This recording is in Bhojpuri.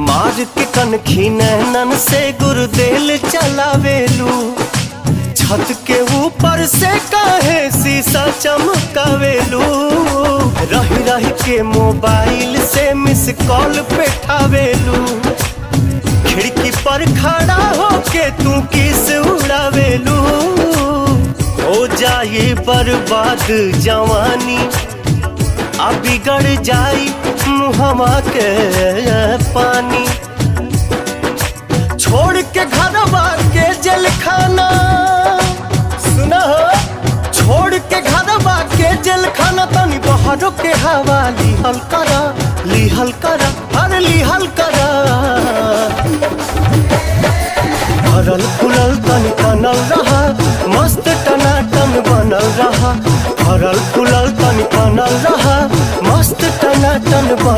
मार के कनखी नैनन से गुरुदेल चलावेलू, छत के ऊपर से काहे शीशा चमकावेलू। रही रही के मोबाइल से मिस कॉल पे ठावेलू, खिड़की पर खड़ा होके तू किस उड़ावेलू। हो जाए बर्बाद जवानी, आ बिगड़ जाई मुहवा के पानी। छोड़ के घरवा के जेल खाना, सुना हो, छोड़ के घरवा के जेल खाना, तनी बहरों के हवा लिहल करा, लिहल करा, हर लिहल करा। भरल फुलल तनी बनल रहा, मस्त टनाटन बनल रहा। भरल फुलल तनी बनल रहा, मस्त टनाटन बनल